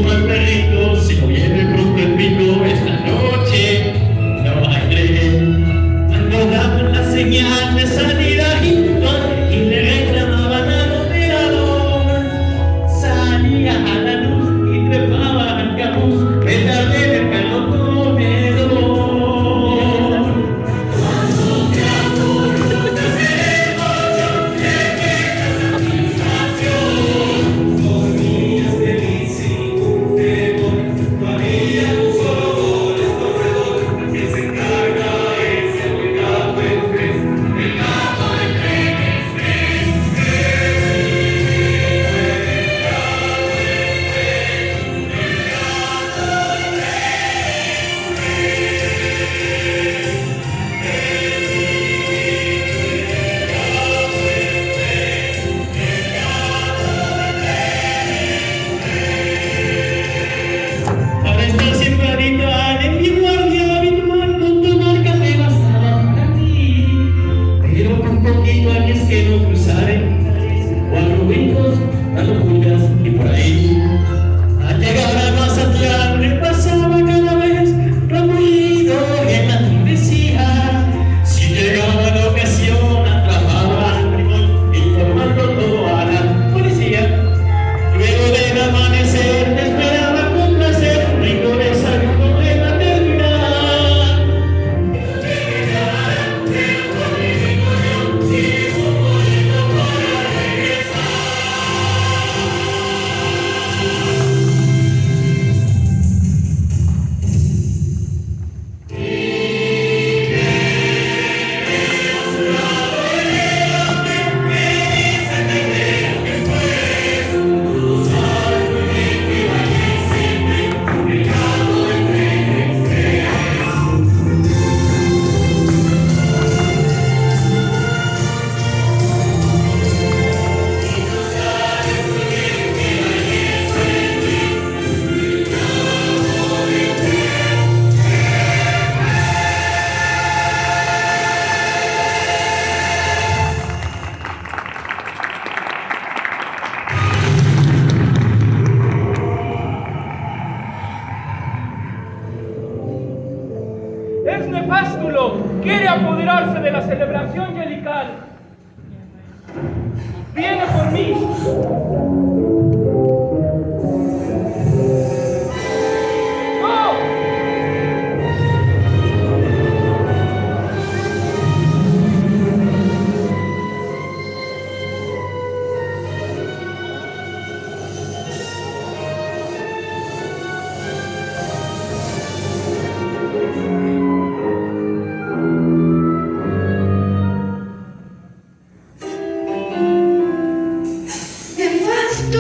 como el perrito, si no viene pronto el pico, esta noche no hay tren. Cuando daban la señal de salida y le reclamaban al operador, salía a la luz y trepaba al cabuz, petarde en el calor comedor. Y por ahí, al llegar a Mazatlán, repasaba cada vez removido en la travesía. Si llegaba la ocasión, atrapaba al primón, informando todo a la policía. Luego del amanecer, esperaba con placer un rico desayuno de maternidad. Es nefástulo, quiere apoderarse de la celebración yelical. Viene por mí. ¡No! Nefasto.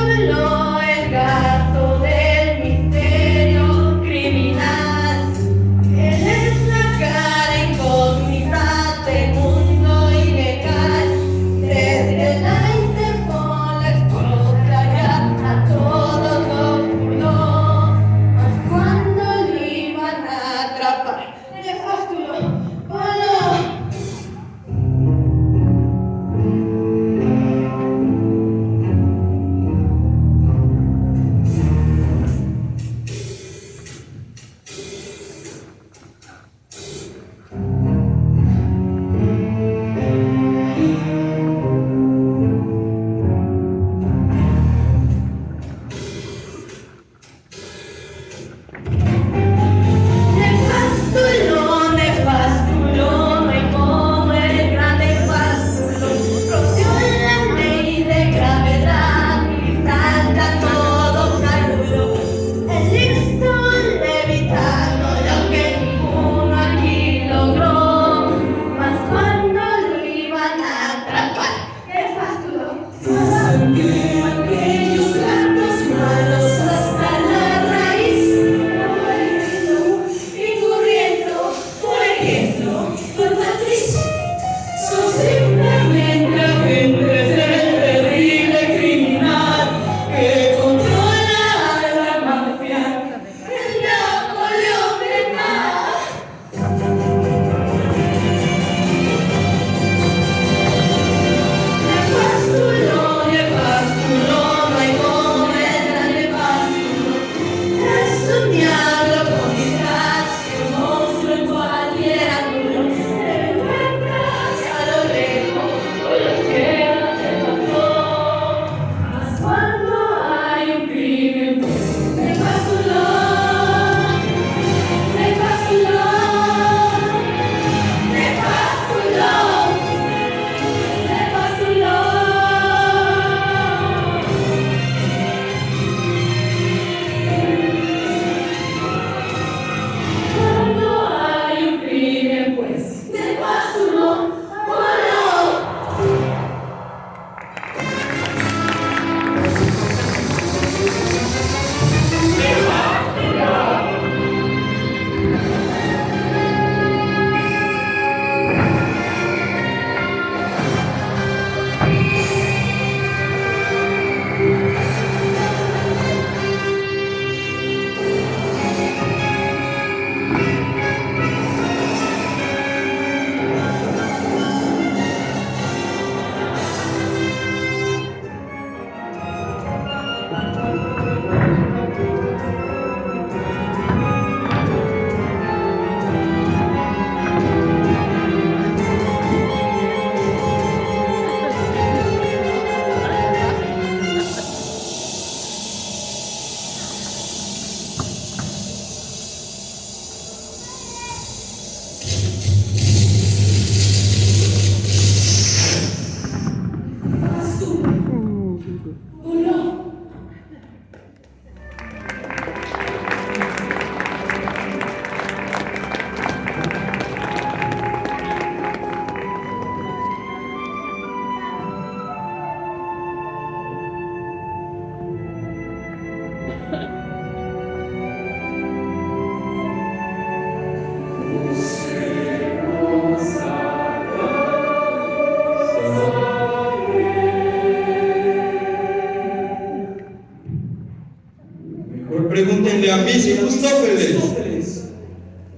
Mejor pregúntenle a Misifustófeles,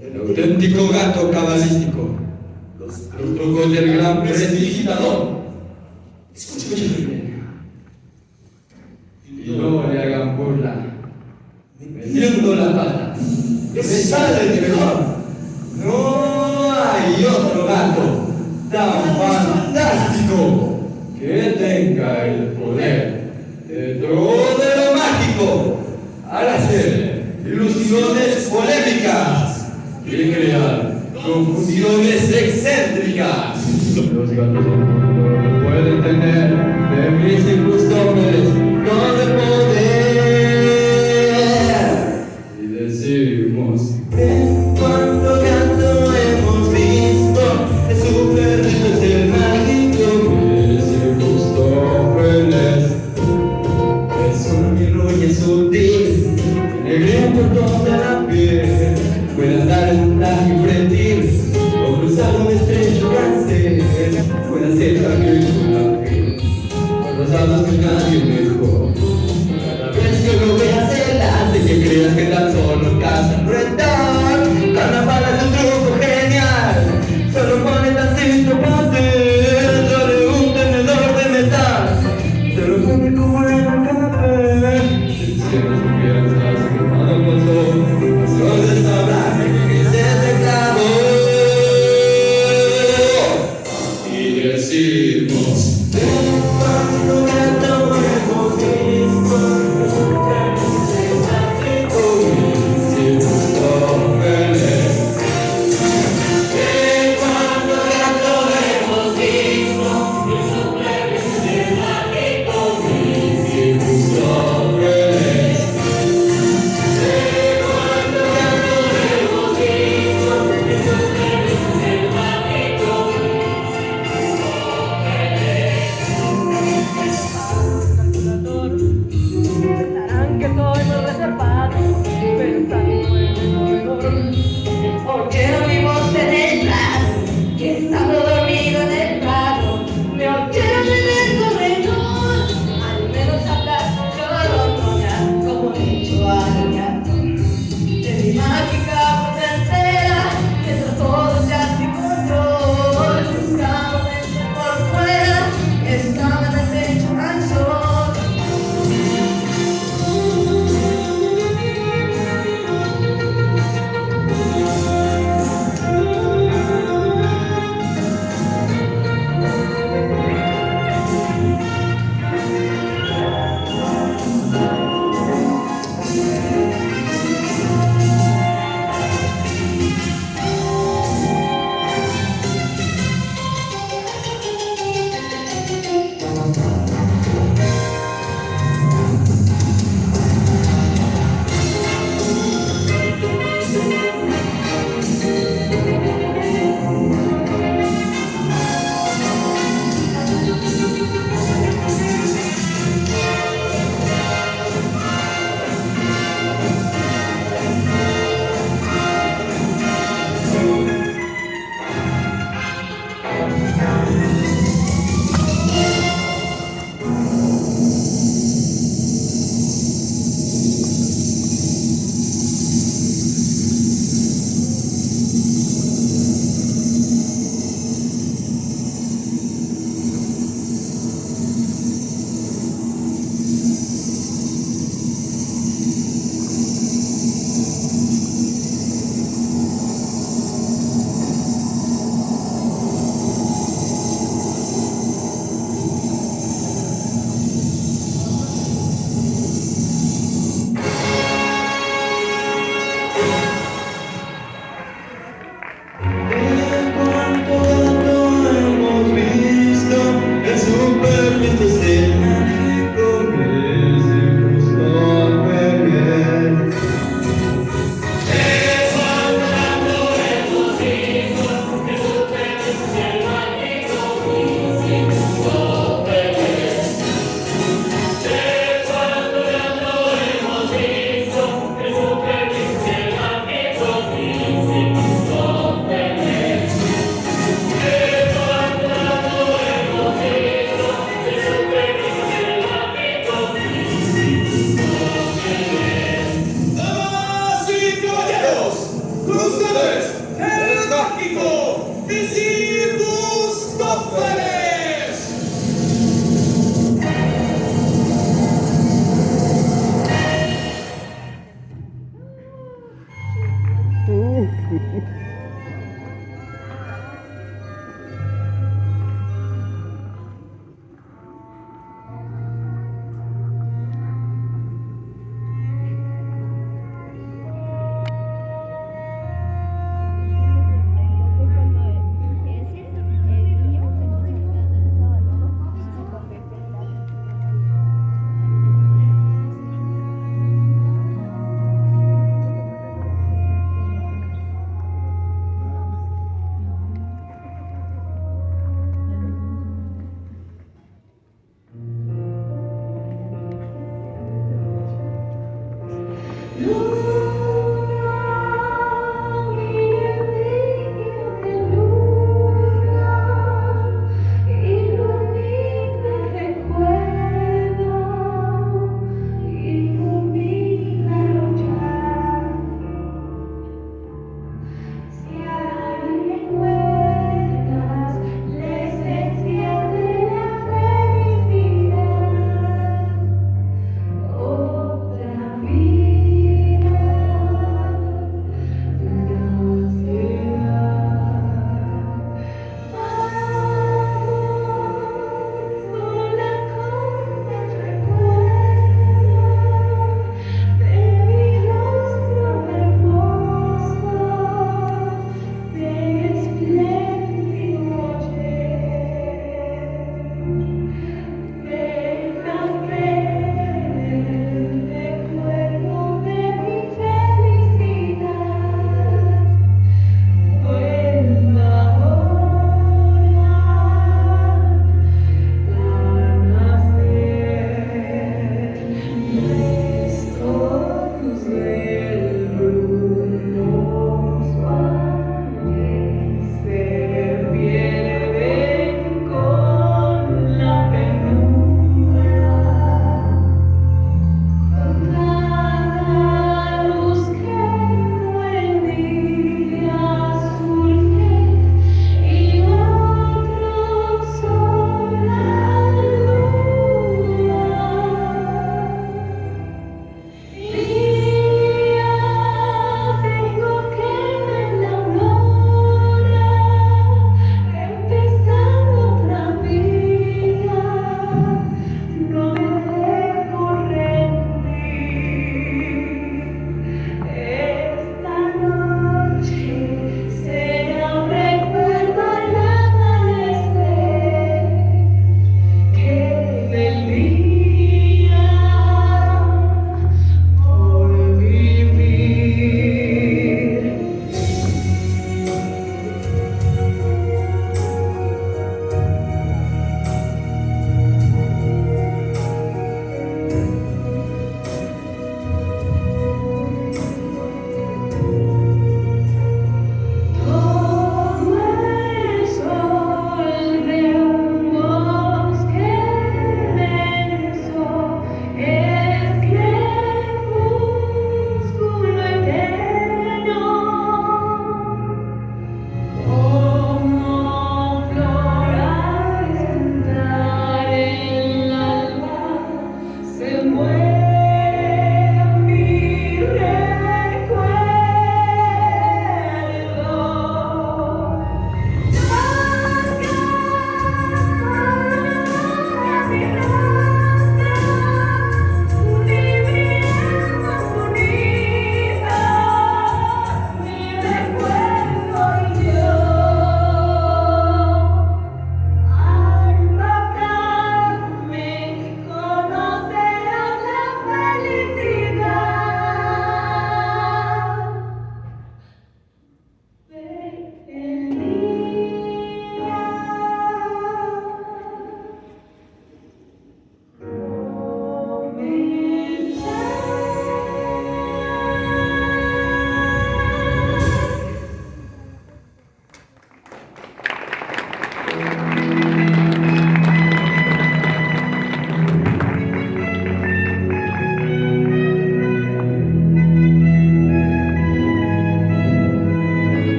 el auténtico gato cabalístico, los trucos del gran prestidigitador. Escuchen bien. Y no le hagan burla, metiendo la pata. ¡Que se sale de mejor! No hay otro gato tan fantástico que tenga el poder de todo lo mágico al hacer ilusiones polémicas y crear confusiones excéntricas. Los gatos del mundo no pueden tener de Misifustófeles todo el poder. Y decimos: ¿cuánto gato hemos visto? Es súper lindo, es el mágico Misifustófeles. Es un mirro y es sutil, negreo por toda la piel. Puede andar en un traje infantil o cruzar un estrecho cáncer. Puede hacer también una piel con los dados que nadie mejor. Cada vez que lo veas él hace que creas que tan solo casa retar. Carnaval es un truco genial, solo pone tantito papel, dale un tenedor de metal, te lo pone como en el canapé. Si no supieras las que cuando pasó, solo sabrás que se clavó. Y decimos: cuánto gato hemos visto, es un mágico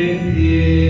de pie.